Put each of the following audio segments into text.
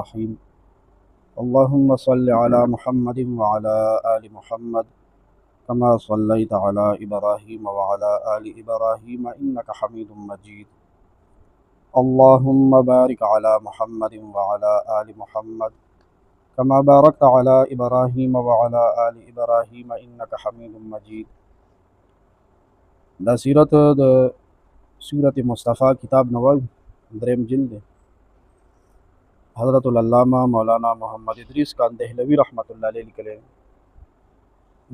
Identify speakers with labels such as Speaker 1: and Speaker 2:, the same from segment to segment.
Speaker 1: الرحيم اللهم صل على محمد وعلى آل محمد كما صليت على إبراهيم وعلى آل إبراهيم إنك حميد مجيد اللهم بارك على محمد وعلى آل محمد كما باركت على إبراهيم وعلى آل إبراهيم إنك حميد مجيد. دا سیرت د سورت مصطفیٰ کتاب نواب دریم جلد ہے. حضرت العلامہ مولانا محمد ادریس خان دہلوی رحمۃ اللہ علیہ لکھلے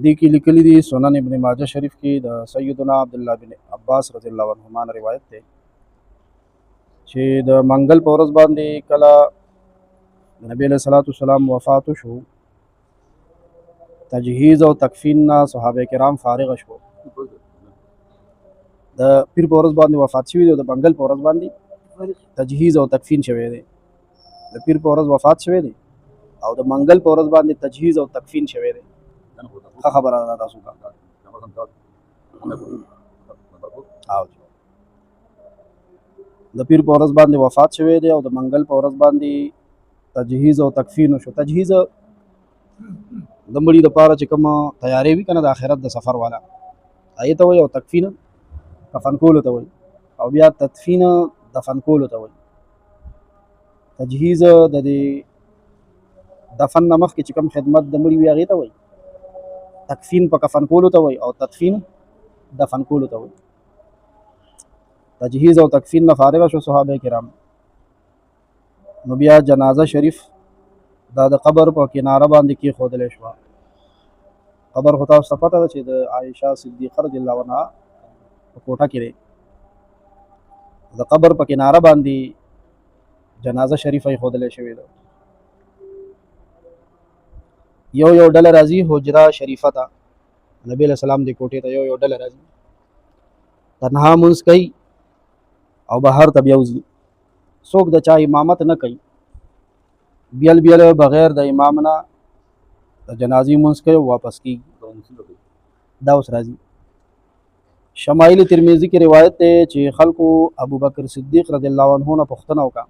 Speaker 1: دی کی لکلی دی سنن ابن ماجہ شریف کی دا سیدنا عبداللہ بن عباس رضی اللہ عنہما نے روایت تے چې د منگل په ورځ باندې کله نبی علیہ الصلوۃ والسلام وفات شو، تجهیز او تکفین نه صحابه کرام فارغ شو. د پیر په ورځ باندې وفات شوی دی، د منگل په ورځ باندې تجهیز او تکفین شوی دی. د پیر په ورځ وفات شوی دی او د منگل په ورځ باندې تجهیز او تکفین شوی دی. ښه خبره ده تاسو ته. د پیر په ورځ باندې وفات شوی دی او د منگل په ورځ باندې تجهیز او تکفین شو. تجهیز د مړي دپاره چې کومه تیاری وي که نه د آخرت د سفر والا هغې ته وایي، او تکفین کفن کولو ته وایي، او بیا تدفین دفن کولو ته وایي. تجهیز د دې دفن نه مخکې چې کوم خدمت د مړي وي هغې ته وایي. تکفین په کفن کولو ته وایي او تدفین دفن کولو ته وایي. تجهیز او تکفین نه فارغ شو صحابه کرام، نو بیا جنازه شریف دا د قبر په کناره باندې کېښودلی شوه. قبر خو تاسو ته پته ده چې د عایشه صدیقه رضی الله عنها په کوټه کې دی. د قبر په کناره باندې جنازه شریفه ایښودلی شوې ده. یو ډله راځي حجره شریفه ته، نبی علیہ السلام دی کوټې ته یو ډله راځي، تنها مونځ کوي او بهر ته بیا وځي. څوک د چا امامت نه کوي، بیل بغیر د امام نه د جنازې مونځ کوي او واپس کېږي. دا اوس راځي. شمائل ترمذی کې روایت دی چې خلکو ابو بکر صدیق رضی الله عنه نه پوښتنه وکړه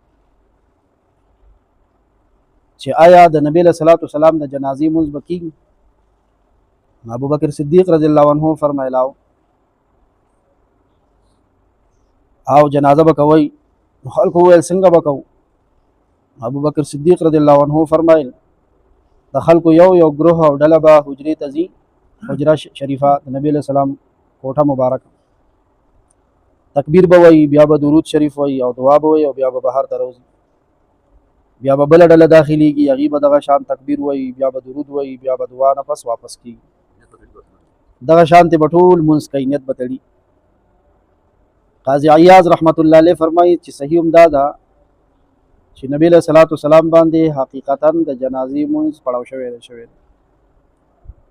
Speaker 1: چې آیا د نبی علیہ الصلوۃ والسلام د جنازې مونځ به کېږي؟ ابو بکر صدیق رضی الله عنه فرمایله او جنازه به کوئ؟ خلکو وویل څنګه به کوو؟ ابو بکر صدیق رضی الله عنه فرمایل د خلکو یو ګروه او ډله به حجرې ته ځي، حجره شریفه د نبی علیہ السلام کوټه مبارک، تکبیر به وایي، بیا به درود شریف وایي او دعا به وایي او بیا به بهر ته راوځي. بیا به بله ډله داخلیږي، هغې به دغه شان تکبیر وایي، بیا به درود وایي، بیا به دعا نه پس واپس کېږي. دغه شانتې به ټول مونځ کوي، نیت به تړي. قاضي عیاض رحمت الله علیه فرمایي چې صحیح هم دا ده چې نبی علیہ الصلوۃ والسلام باندې حقیقتا د جنازې مونځ پړاو شوی دی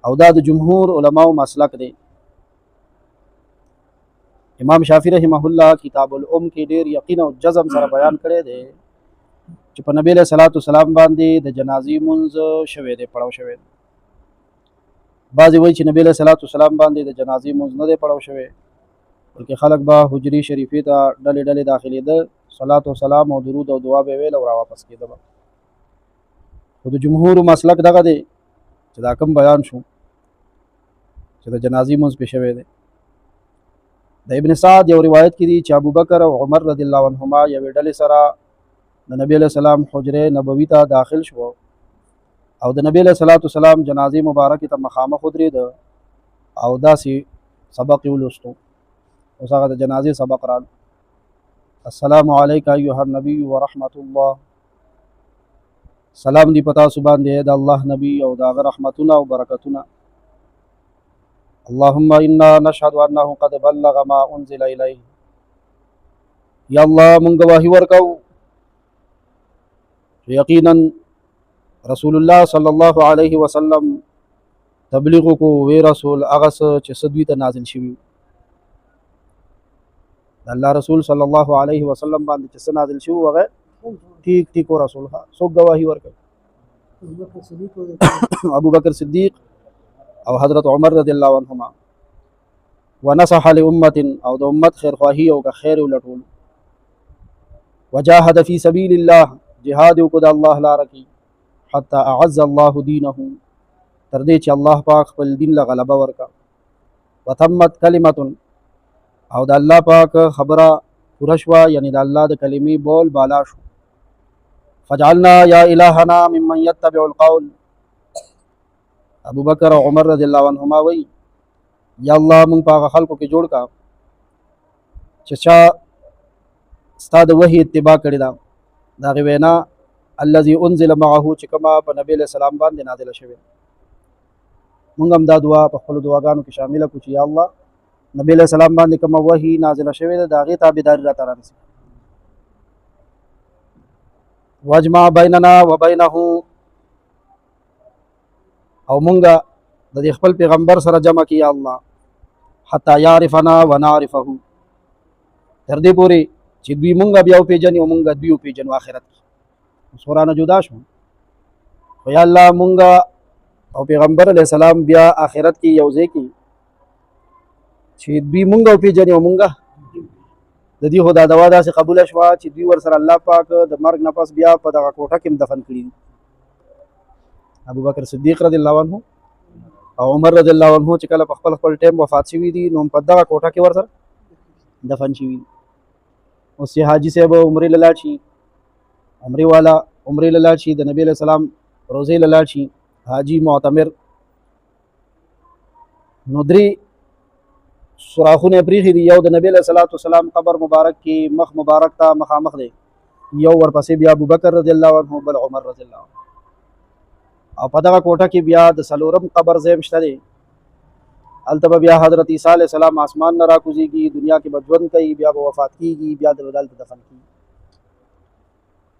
Speaker 1: او دا د جمهور علماو مسلک دی. امام شافعی رحمه الله کتاب الام کې ډیر یقین او جزم سره بیان کړی دی چې په نبی علیہ الصلوۃ والسلام باندې د جنازې مونځ شوی دی، پړاو شوی دی. بعضې وایي چې نبی علیہ الصلوۃ والسلام باندې د جنازې مونځ نه دی پړاو شوی، بلکې خلک به حجرې شریفې ته ډلې داخلېده، صلات و سلام او درود او دعا به ویل او را واپس کېده به. خو د جمهورو مسلک دغه دی چې دا کوم بیان شو چې د جنازې مونځ پې شوی دی. د ابن سعد یو روایت کې دی چې ابوبکر او عمر رضی الله عنهما یوې ډلې سره د نبی علیہ السلام حجرې نبوي ته داخل شو او د نبی علیہ الصلوۃ والسلام جنازې مبارکې ته مخامخ ودرېده او داسې سبق یې ولوستو. اوس هغه د جنازې سبق راغی: السلام علیک ایها النبی ورحمت الله، سلام دی پتا سو باندې د الله نبی او د هغه رحمتونه او برکتونه. اللهم انا نشهد انه قد بلغ ما انزل الیه، یا الله مونږ گواهی ورکو یقینا رسول الله صلی الله علیه وسلم تبلیغ کو وی رسول هغه چې سدوی ته نازل شوی. الله رسول صلی الله علیه وسلم باندې چې څه نازل شوی هغه ټیک او رسول ها څوک گواهی ورکوي؟ ابو بکر صدیق او حضرت عمر رضی الله عنهما. ونصح لامه او د امت خیر خواهی او خیر ولټول. وجاهد فی سبیل الله جهاد وکړو د الله لاره کې حتی اعز الله دینه تر دې چې الله پاک خپل دین له غلبه ورکا وتمت کلمت او د الله پاک خبره پوره شوه یعنی د الله د کلمې بول بالا شو فجعلنا یا الهنا ممن يتبع القول ابو بکر او عمر رضی الله عنهما وی یا الله مونږ په هغه خلکو کې جوړ کا چې چا ستا د وحي اتباع کړې ده د هغې وینا الذي انزل معه چې کومه په نبي علیه السلام باندې نازله شوې مونږ هم دا دعا په خپلو دعاګانو کې شامله کړو چې یا الله نبی علیه السلام باندې کومه وحي نازله شوې ده د هغې تابعداري راته رانصیب واجمع بیننا و بینه او مونږه د دې خپل پیغمبر سره جمع کړي یا الله حتی یعرفنا و نعرفه تر دې پورې چې دوی مونږه بیا وپېژني او مونږه دوی وپېژنو آخرت کې اوس قرآن جدا شو خو یا الله مونږه او پیغمبر علیه السلام بیا آخرت کې یو ځای کې چې دوی مونږه وپېژني او مونږه د دې خو دا دوا داسې قبوله شوه چې دوی ورسره الله پاک د مرګ نه پس بیا په دغه کوټه کې هم دفن کړي ابو بکر صدیق رضی الله عنه او عمر رضی الله عنه چې کله په خپل خپل ټیم وفات شوي دي نو په دغه کوټه کې ورسره دفن شوي دي اوس چې حاجي صاحب عمرې له لاړ شي عمرې والا عمرې له لاړ شي د نبي علیه السلام روزې له لاړ شي حاجي معتمر نو درې سوراخونه پرېښي دي یو د نبي علیه السلام قبر مبارک کې مخ مبارک ته مخامخ دی یو ورپسې بیا ابوبکر رضی الله عنه بل عمر رضی الله عنه او په دغه کوټه کې بیا د څلورم قبر ځای شته دی هلته به بیا حضرت عیسی علیه السلام آسمان نه راکوزېږي دنیا کې به ژوند کوي بیا به وفات کېږي بیا د دلته دفن کېږي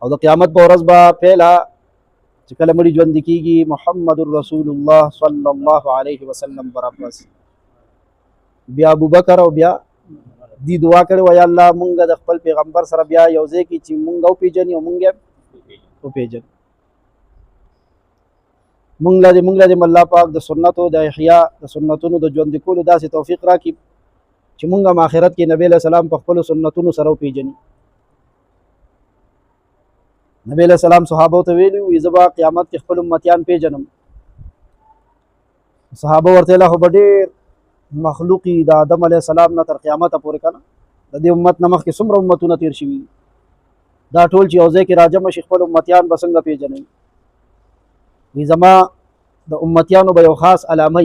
Speaker 1: او د قیامت په ورځ به پیله چې کله مړي ژوندي کېږي محمد رسول الله صلی الله علیه وسلم برابر بیا ابوبکر او بیا دی دعا کړې وه یا الله مونږ د خپل پیغمبر سره بیا یو ځای کې چې مونږ وپېژني او مونږ یې وپېژنو مونږ له دې الله پاک د سنتو د احیا د سنتونو د ژوندي کولو داسې توفیق راکړي چې مونږ هم آخرت کې نبی علیه السلام په خپلو سنتونو سره وپېژني نبی علیه السلام صحابو ته ویلي وي زه به قیامت کې خپل امتیان پېژنم صحابه ورته لا خو به ډېر مخلوقي د آدم علیه السلام نه تر قیامته پورې که نه د دې امت نه مخکې څومره امتونه تېر شوي دا ټول چې یو ځای کې راجمع شي خپل امتیان به څنګه پېژنئ وی زما د امتیانو به یو خاص علامه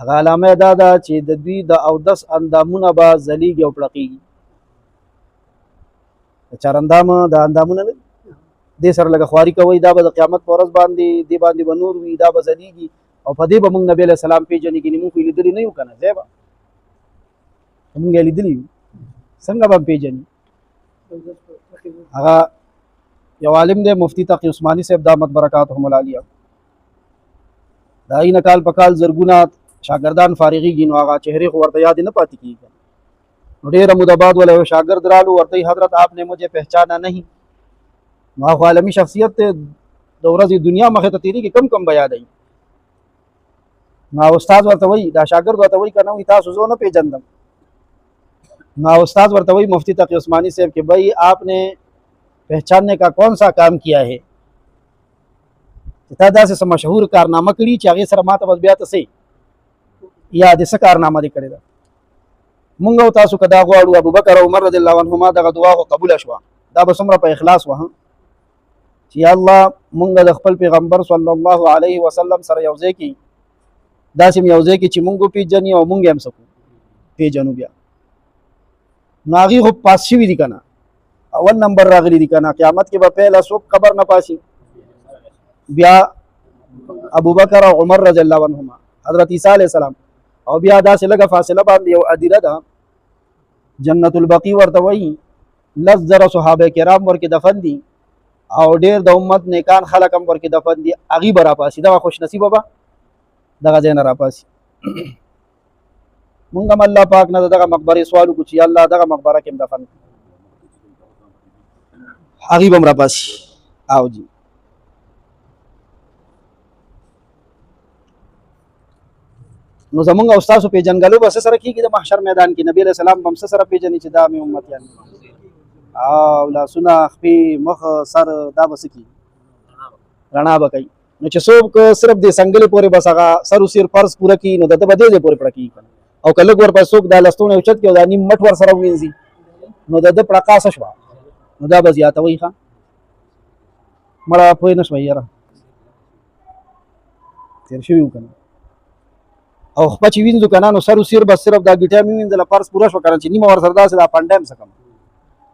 Speaker 1: هغه علامه دا ده چې د دوی د اودس اندامونه به ځلیږي او پړقېږي د چارندام د اندامونه نه دې سره لږه خواري کوئ دا به د قیامت په ورځ باندې دې باندې به نور وي دا به ځلیږي او په دې به موږ نبي علیه السلام پېژني کینې موږ خو یې لیدلي نه یو که نه ځای به موږ یې لیدلي یو څنګه به هم پېژني هغه یو عالم دی مفتی تقی عثماني صاحب دامت برکاتهم العالیه د هغې نه کال په کال زرګونه شاګردان فارغېږي نو هغه چهرې خو ورته یادې نه پاتې کېږي نو ډېره موده بعد والا یو شاګرد رالو ورته حضرت آپ نے مجھے پہچانا نہیں نو هغه عالمي شخصیت دی د ورځې دنیا مخې ته تېرېږي کم کم به یادوي نو استاد ورته وایي دا شاګرد ورته وایي که نه وایي تاسو زه نه پېژندم نو استاد ورته وایي مفتی تقی عثماني صاحب کہ بھائی آپ نے پہچاننے کا کون سا کام کیا ہے تا داسې څه مشهور کارنامه کړي چې هغې سره ما ته بس بیا ته څه یا د څه کارنامه دې کړې ده مونږ او تاسو که دا غواړو ابوبکر او عمر رضی الله عنهما دغه دعا خو قبوله شوه دا به څومره په اخلاص وه چې یا الله مونږ د خپل پیغمبر صلی الله علیه وسلم سره یو ځای کې داسې یو ځای کې چې مونږ وپېژني او مونږ هم څه کړو پېژنو بیا نو هغې خو پاس شوي دي که نه اول نمبر راغلی دي که نه قیامت کې به پیله څوک قبر نه پاسي بیا ابوبکر او عمر رضی الله عنهما حضرت عیسی علیه السلام او بیا داسې لږه فاصله باندې یو ادیره ده جنت البقی ورته وایي 10,000 صحابه کرام ورکې دفن دي او ډېر د امت نیکان خلک هم ورکې دفن دي هغې به راپاسي دغه خوش نصیبه به دغه ځای نه راپاسي مونږ هم الله پاک نه دغه مقبرې سوال وکړو چې الله دغه مقبره کې هم دفن کړي هغې به هم راپاسي او جي نو زمونږ او ستاسو پېژنګلو به څه سره کېږي د محشر میدان کې نبي علیه السلام به هم څه سره پېژني چې دا مې امتیان او لاسونه خپې مخ سر دا به څه کېږي رڼا به کوي نو چې څوک صرف د سنګلې پورې بس هغه سر و سیر فرض پوره کړي نو د ده به دې ځای پورې پړه کېږي او که لږ ورپسې څوک دا لستوڼی اوچت کړي او دا نیم مټ ورسره ووینځي نو د ده پړقا څه شوه نو دا به زیاتوئ ښه مړه پوه نه شوئ یاره تېر شوي وو که نه او خپه چې وینځو که نه نو سر و سیر به صرف دا ګیټیا مې وینځله فرض پوره شوه که نه چې نیمه ورسره داسې دا پنډه هم څه کم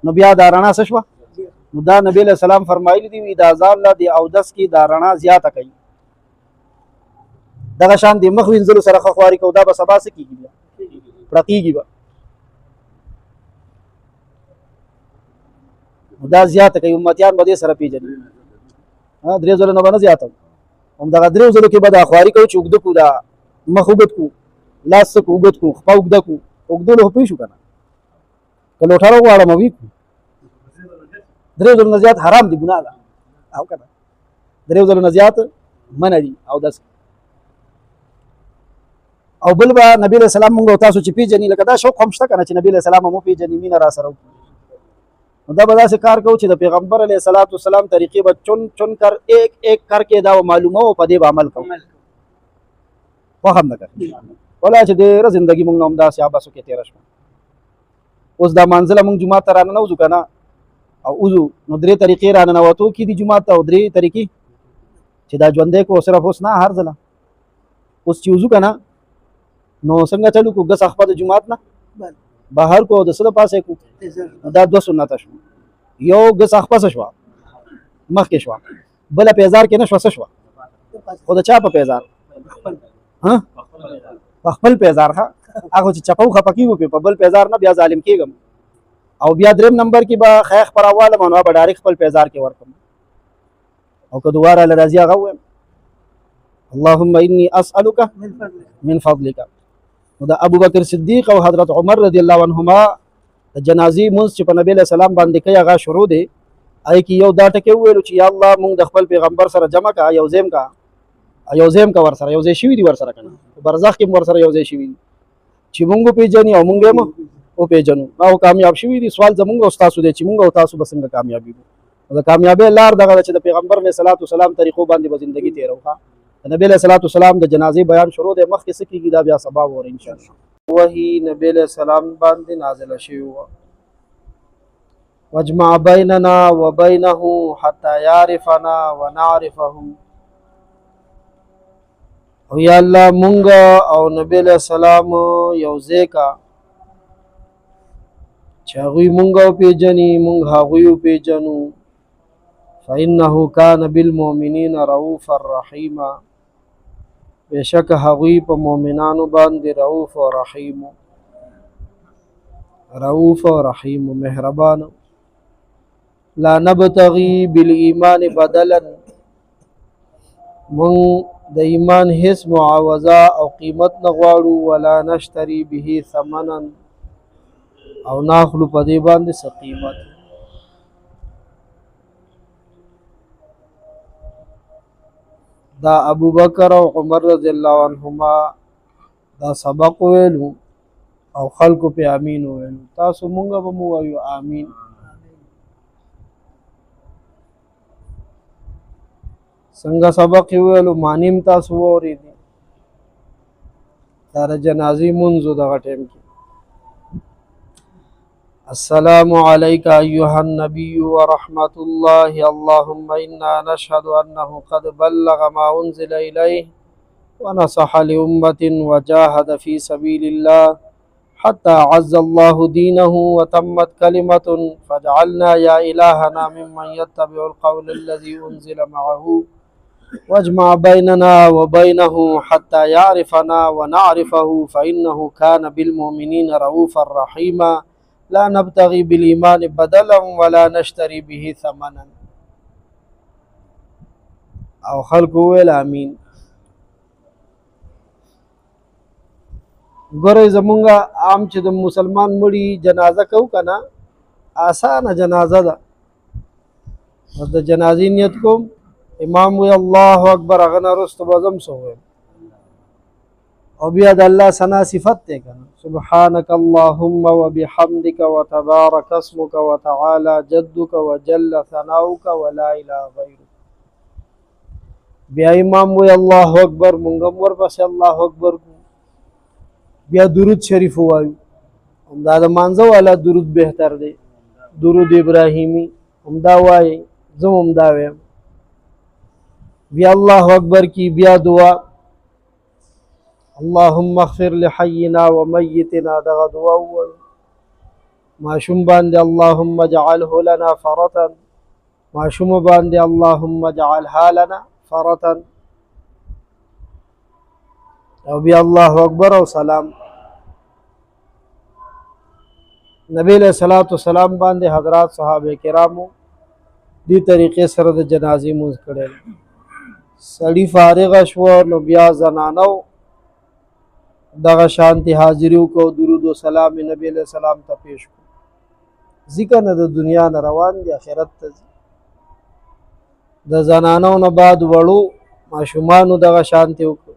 Speaker 1: نو بیا دا رڼا څه شوه نو دا نبی علیہ السلام فرمایلی دی وی دا ځان له د اودس کې دا رڼا زیاته کوي دغه شان د مخ وینځلو سره ښه خواري کوو دا به سبا څه کېږي بیا پړقېږي به دا زیاته کوي امتیان به دې سره پېژني درې ځلو نه به نه زیاته همدغه درېو ځلو کې به دا خواري کوو چې اوږده کړو دا مخ اوږد کړو لاس څه کړو اوږد کړو خپه اوږده کړو اوږدولو خو پوه شو که نه که لوټه راغواړم وي کړو درېو ځلو نه زیات حرام دي ګناه ده او که نه درېو ځلو نه زیات منع دي اودس او بل به نبی علیہ السلام مونږ او تاسو چې پیژني لکه دا شوق هم شته که نه چې نبی علیہ السلام مو پیژني مینه را سره وکړي نو دا به داسې کار کوو چې د پیغمبر علیه الصلاة والسلام طریقې به چون چون کر ایک ایک کر کې دا معلومه او په دې به عمل کوو خوښ هم نه کوي ولا چې ډېره زندګي مونږ نه همداسې عباسو کې تېره شوه اوس دا مانځله مونږ جومات ته راننوځو که نه او وځو نو درې طریقې راننوتو کې دي جومات ته او درې طریقې چې دا ژوندی کو صرف اوس نه هر ځله اوس چې وځو که نه نو څنګه چلو کو ګس اخپه د جومات نه بهر کو د څه د پاسه کو دا دوه سنته شو یو ګس اخپه څه شوه مخکې شوه بله پیزار کې نه شوه څه شوه خو د چا په پیزار په خپل پیزار ښه هغه چې چپو خپه کېږو په بل پیزار نه بیا ظالم کېږم او بیا دریم نمبر کې به خیخ پراوالم نو به ډایرکټ خپل پیزار کې ورکړم او که دوباره له راځي هغه ووایم اللهم انی اسألک من فضلک نو د ابوبکر صدیق او حضرت عمر رضی الله عنهما د جنازې مونځ چې په نبی علیہ السلام باندې کوي هغه شروع دی هغې کې یو دا ټکې وویلو چې یا الله مونږ د خپل پیغمبر سره جمع کا یو ځای کا ورسره یو ځای شوي دي ورسره که نه په برزخ کې هم ورسره یو ځای شوي دي چې مونږ وپېژني او مونږ یې وپېژنو او کامیاب شوي دي سوال زمونږ او ستاسو دی چې مونږ او تاسو به څنګه کامیابېږو د کامیابۍ لار دغه ده چې د پیغمبر علیه صلات وسلام طریقو باندې به زندګي تېروو د نبی علیہ الصلوۃ والسلام د جنازې بیان شروع دی مخکې څه کېږي دا بیا سبا وره انشاءالله وحی نبی علیہ السلام باندې نازله شوې وه واجمع بیننا وبینه حتی یعرفنا ونعرفه او یا الله مونږ او نبی علیہ السلام یو ځای کا چې هغوی مونږ وپېژني مونږ هغوی وپېژنو فإنه كان بالمؤمنین رؤوفا رحیما بشک هغوی په مؤمنانو باندې رؤوف او رحیم مهربان لا نبتغي بالایمان بدلا من د ایمان هیڅ معاوضه او قیمت نه غواړو ولا نشتري به ثمنا او ناخلو په دې باندې څه قیمت دا ابو بکر او عمر رضی الله عنهما دا سبق ویلو او خلکو په امین ویلو تاسو مونږ به مو وایو امین څنګه سبق ویلو مانیم تاسو وریدي دا جنازې منځو دغه ټیم کې السلام عليك أيها النبي ورحمة الله اللهم إنا نشهد أنه قد بلغ ما أنزل إليه ونصح لأمة وجاهد في سبيل الله حتى عز الله دينه وتمت كلمة فاجعلنا يا إلهنا ممن يتبع القول الذي أنزل معه واجمع بيننا وبينه حتى يعرفنا ونعرفه فإنه كان بالمؤمنين رؤوفا رحيما لا نبتغي بالإيمان بدلا ولا نشتري به ثمنا او خلق ویل امین ګوره زمونږه عام چې د مسلمان مړي جنازه کو کنه آسانه جنازه ده بس د جنازې نیت کوم امام وی الله اکبر هغه نه وروسته به زم څه ووایم او بیا د الله ثنا صفت ته کنه سبحانك اللهم وبحمدك وتبارك اسمك وتعالى جدك وجل ثناؤك ولا اله غيرك. بیا امام وی الله اکبر مونږ ورپسې الله اکبر کو. بیا درود شریف وایو همدا د مانځه والا درود بهتر دی درود ابراهیمی همدا وایي زه همدا وایم. بیا الله اکبر کی بیا دعا اللهم اغفر لحينا وميتنا دغه دعا وایو. ماشوم باندې اللهم اجعله لنا فرطا ماشوم باندې اللهم اجعلها لنا فرطا. او بیا الله اکبر او سلام. نبی علیہ الصلوۃ والسلام باندې حضرات صحابه کرامو دې طریقې سره د جنازې مونږ کړل. سړی فارغ شو نو بیا زنانو دغه شانتی حاضری کو درود و سلام نبی علیہ السلام ته پیش کو. ذکر نه د دنیا نه روان دي آخرت ته. د زنانو نه بعد وړو ماشومانو دغه شانتی وکړو.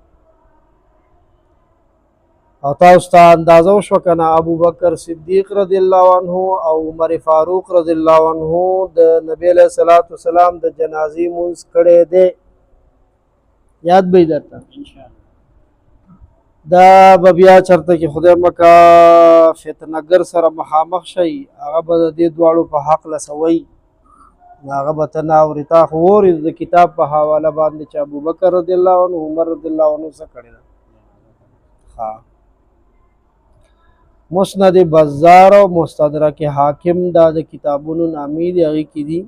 Speaker 1: او تاسو ته اندازه وشو کنه ابو بکر صدیق رضی الله عنه او عمر فاروق رضی الله عنه د نبی علیہ الصلوۃ والسلام د جنازې مونږ کړي دي. یاد به درته دا بیا چرته کې خدای مکا فتنګر سره مخامخ شي هغه به د دې دواړو په حق لسوي هغه به تنا اورتا خور د کتاب په حواله باندې چې ابو بکر رضی الله عنه عمر رضی الله عنه سره کړي. ها مسند بزار او مستدرک حاکم دا د کتابونو نامې دی هغه کې دي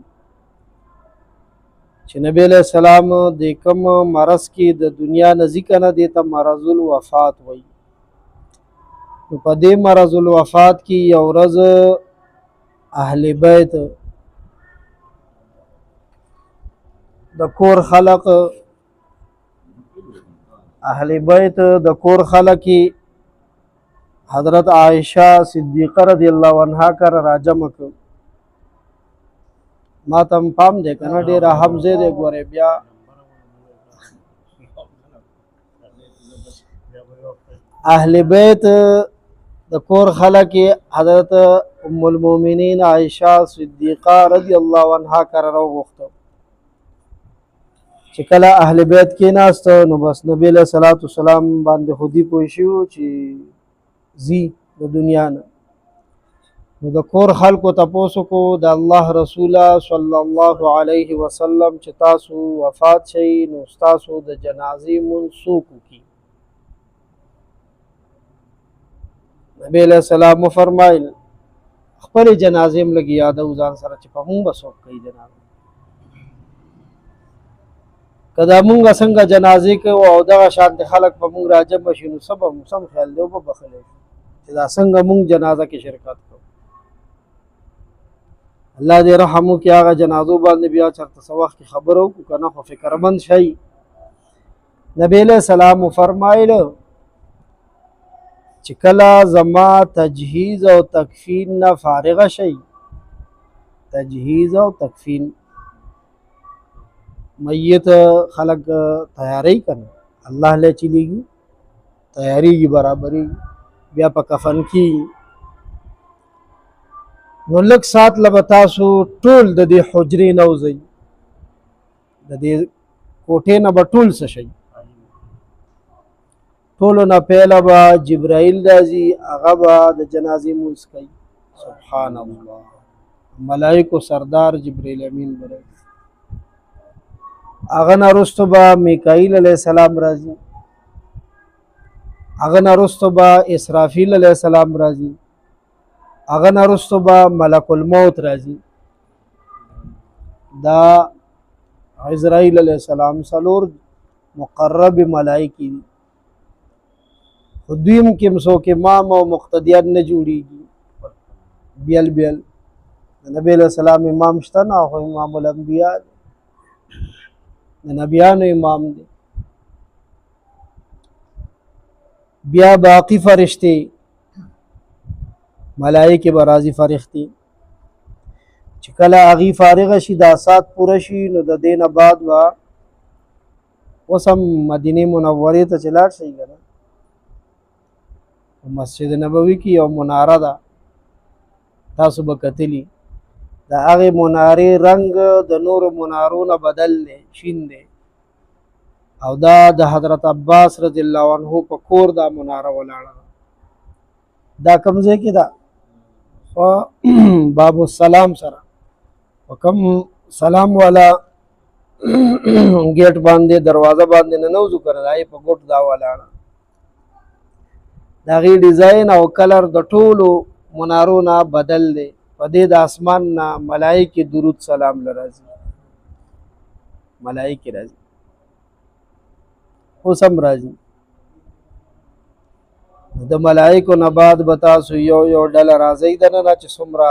Speaker 1: چې نبی علیہ السلام د کوم مرض کې د دنیا نزدیک نه دی ته مرض الوفات وایي. نو په دې مرض الوفات کې یو ورځ اهل بیت د کور خلق اهل بیت د کور خلق کی حضرت عائشہ صدیقہ رضی الله عنها کر راجم کو. ما تم پام دې کنه ډېر حمزه دې ګوره بیا اهل بیت د کور خلق حضرت ام المؤمنین عائشہ صدیقہ رضی الله عنها کر راغوخته. چې کله اهل بیت کې ناست نو بس نبی له صلوات والسلام باندې خودي پوه شو چې زی د دنیا نه. نو د کور خلکو تاسو کو د الله رسول صلی الله علیه وسلم چې تاسو وفات شئ نو تاسو د جنازې منسوک کی. نبی علیہ السلام فرمایل خپل جنازې هم لګي یاد او ځان سره چې په مونږ بسوک کوي جنازه کدا مونږ څنګه جنازې کوو او دغه شانت خلک په مونږ راجم شي نو سبا سم خیال دی په بخله چې دا څنګه مونږ جنازه کې شرکت کوو. الله دې رحم وکړي هغه جنازو باندې بیا چرته څه وخت خبرو کو کنه خو فکرمند شي. نبی علیہ السلام فرمایل چې کله زما تجهیز او تکفین نه فارغ شي تجهیز او تکفین میت خلق تیاری کنه الله له چلیږي تیاری کی برابرۍ بیا په کفن کی نو لک سات لبتاسو ټول د دې حجرې نوځي د دې کوټې نه بټول څه شي ټول نه پهلا با جبرائیل راځي هغه با د جنازې مونږ کوي. سبحان الله ملائکه سردار جبرائیل امین بره هغه نه رستو با میکائیل علیہ السلام راځي هغه نه رستو با اسرافیل علیہ السلام راځي هغه نه رستو با ملک الموت راځي. دا عزرائیل علیہ السلام سلور مقرب ملائکی دي خدویم کې مسو کې امام او مقتدیان نه جوړیږي بیل بیل نبی علیہ السلام امام شته نه خو امام الانبیاء د نبیانو امام دی. بیا باقی فرشتي ملائکه برازي فرښتې چې کله هغه فارغ شي دا سات پوره شي نو د دینه بعد وا وسم مدینه منوره ته چلاړ شي کنه مسجد نبوي کې یو مناره ده، تاسو به کتلی د هغې منارې رنګ د نورو منارو نه بدل دی، شین دی، او دا د حضرت عباس رضی الله عنه په کور دا مناره ولاړه ده. دا کوم ځای کې ده؟ باب السلام سره په کوم سلام والا گیټ باندې دروازه باندې ننوځو کنه، دا یې په ګوټ دا ولاړه. د هغې ډیزاین او کلر د ټولو منارو نه بدل دی. په دې د اسمان نه ملایکې درود سلام لراځي، ملایکې راځي، اوس هم راځي. د ملایکو نه بعد به تاسو یو یو ډله راځئ دننه چې څومره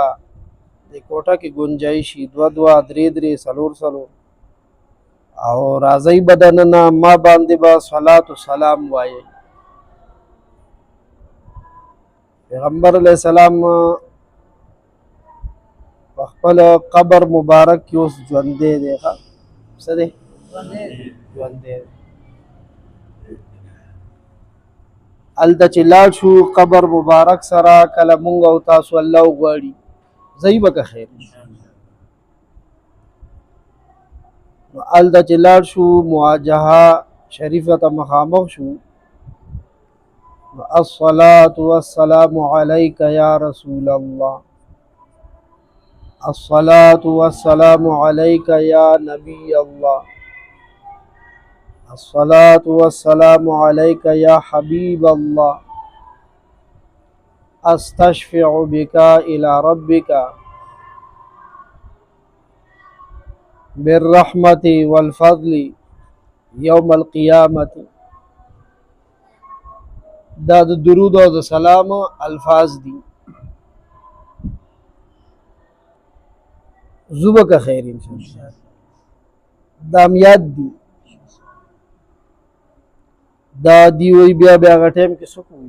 Speaker 1: د کوټه کې ګنجایش شي، دوه دوه، درې درې، څلور څلور، او راځئ به دننه. ما باندې به صلات و سلام وایي. پیغمبر علیه السلام په خپل قبر مبارک کې اوس ژوندی دی. څه دی؟ ژوندی دی. هلته چې لاړ شو قبر مبارک سره، کله مونږ او تاسو الله وغواړي ځئ به که خیر. نو هلته چې لاړ شو مواجهه شریفه ته مخامخ شو. الصلاة والسلام عليك يا رسول الله، الصلاة والسلام عليك يا نبي الله، الصلاة والسلام عليك يا حبيب الله، استشفع بك إلى ربك بالرحمة والفضل يوم القيامة. دا د درود او د سلام الفاظ دي. زوبه که خیر انشاءالله دا یاد دي. دا دی وی بیا بیا هغه ټایم کې څه کوو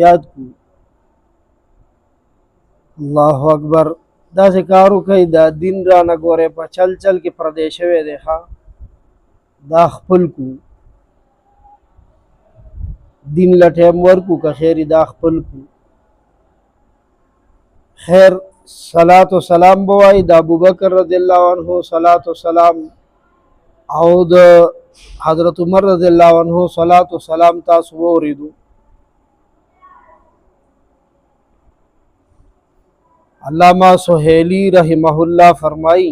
Speaker 1: یاد کو. الله اکبر. داسې کار وکړئ دا دین رانه ګورئ په چل چل کې پردی شوی دی ښه، دا خپل کو دین له ټایم ورکو که خیر دا خپل کو. خیر صلات و سلام بوای د ابوبکر رضی الله عنه صلات و سلام، او د حضرت عمر رضی الله عنه صلات و سلام تاسو واوریدو. علامہ سہیلی رحمہ اللہ فرمائی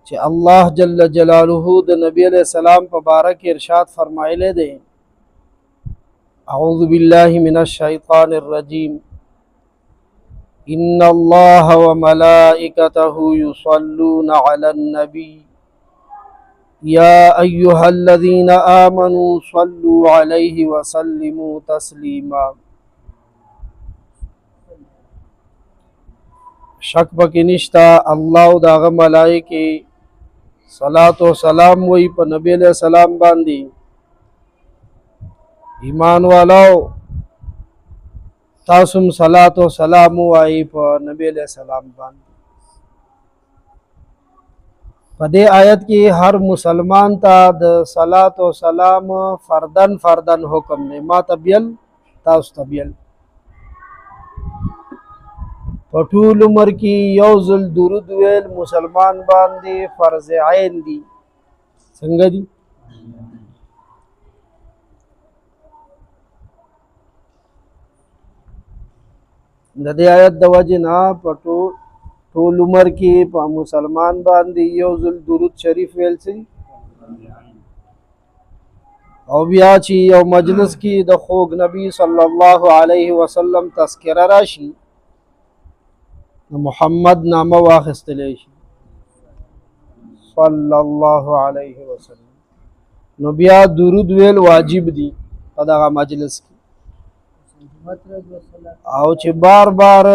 Speaker 1: چې الله جل جلاله د نبی علیہ السلام په باره کې ارشاد فرمایلی دی: اعوذ باللہ من الشیطان الرجیم، ان اللہ وملائکته یصلون علی النبی یا ایہا الذین آمنوا صلوا علیہ وسلموا تسلیما. شک پکې نشته الله او داغه ملائکه صلات و سلام وی په نبی علیہ السلام باندې. ایمان والاو تاسو صلات و سلام وای په نبی علیہ السلام باندې. په دې آیت کې هر مسلمان ته د صلات و سلام فردن فردن حکم دی. ما تبیل تاسو تبیل. په ټول عمر کې یو ځل درود ویل مسلمان باندې فرض عین دي. څنګه دي؟ د دې آیت د وجې نه په ټول عمر کې په مسلمان باندې یو ځل درود شریف ویل سي. او بیا چې یو مجلس کې د خوږ نبی صلی الله علیه وسلم تذکره راشي، محمد نامه واخیستلی شي صلی الله علیه وسلم، نو بیا درود ویل واجب دي په دغه مجلس کې. او چې بار بار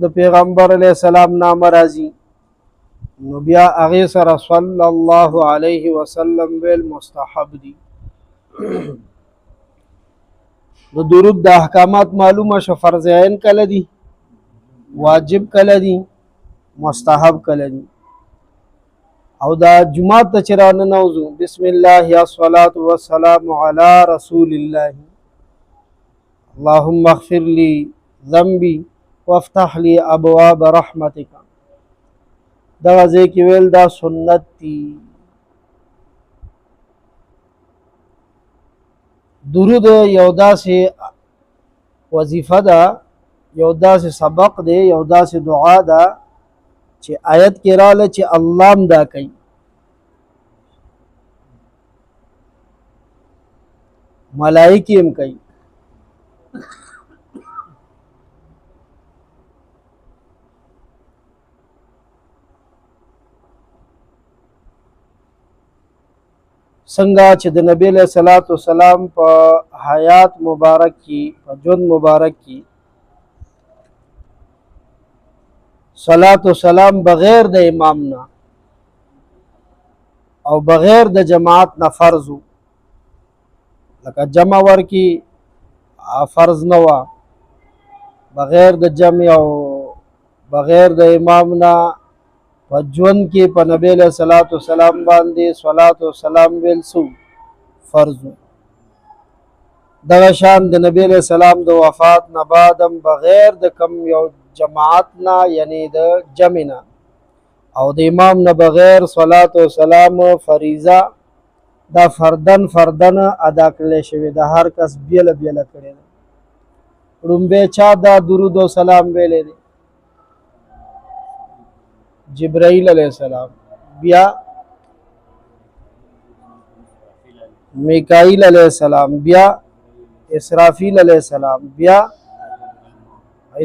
Speaker 1: د پیغمبر علیه السلام نامه راځي نو بیا هغې سره صلی الله علیه وسلم ویل مستحب دي. د درود د احکامات معلومه شو. فرض عین کله دي، واجب کله دي، مستحب کله دي. او دا جمعات ته چې راننوځو بسم الله الصلاة والسلام علی رسول الله، اللهم اغفر لي ذنبي وافتح لي ابواب رحمتك. دغه ځای کې ویل دا سنت دي. درود یو داسې وظیفه ده، یو داسې سبق دی، یو داسې دعا ده چې آیت کې رااله چې الله هم دا کوي. ملائکې هم کوي. څنګه چې د نبی له صلوات و سلام په حیات مبارک کې، په ژوند مبارک کې صلوات و سلام بغیر د امام نه او بغیر د جماعت نه فرض و. لکه جمع ورکی فرض نه وه، بغیر د جمع او بغیر د امام نه په ژوند کې په نبی علیہ الصلوۃ والسلام باندې صلوات و سلام ویل سو فرض. دغه شان د نبی علیہ السلام د وفات نه بعد هم بغیر د کم یو جماعت نه یعنی د جمع نه او د امام نه بغیر صلوات و سلام فریضه دا فردن ادا کړل شوی د هر کس بیل کړي. رومبه چا دا درود و سلام ویلې دي؟ جبرائیل علیہ السلام، بیا میکائیل علیہ السلام، بیا اسرافیل علیہ السلام، بیا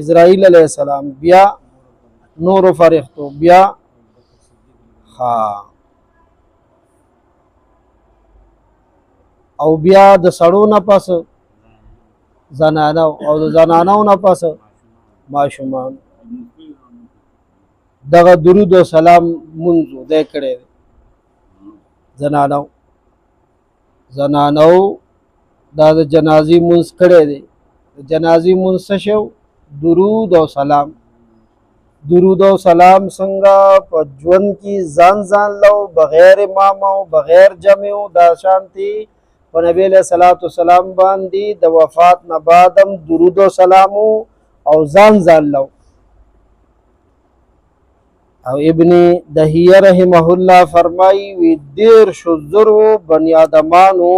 Speaker 1: اسرائیل علیہ السلام، بیا نور فرښتو، بیا او بیا د سړو نه پس زنانو او د زنانو نه پس ماشومان. دغه درود و سلام منځو دی کړی دی. زنانو دا د جنازي منځ کړی دی. د جنازي منځ څه شو؟ درود و سلام. درود و سلام څنګه په ژوند کې ځان لو بغیر امام او بغیر جمع او دا شانتي په نبی علیہ الصلوۃ والسلام باندې د وفات نه بعد هم درود و سلام او ځان لو. او ابن دهیه رحمه الله فرمایي وی 13,000 بنی آدمانو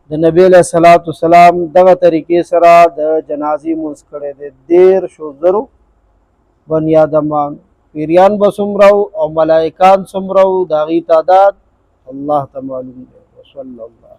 Speaker 1: د نبی علیہ الصلوۃ والسلام دغه طریقې سره د جنازي منځ کړی دی. 13,000 بنی آدمان، پیریان به څومره او ملائکان څومره د هغې تعداد الله ته معلوم دی. وصلی الله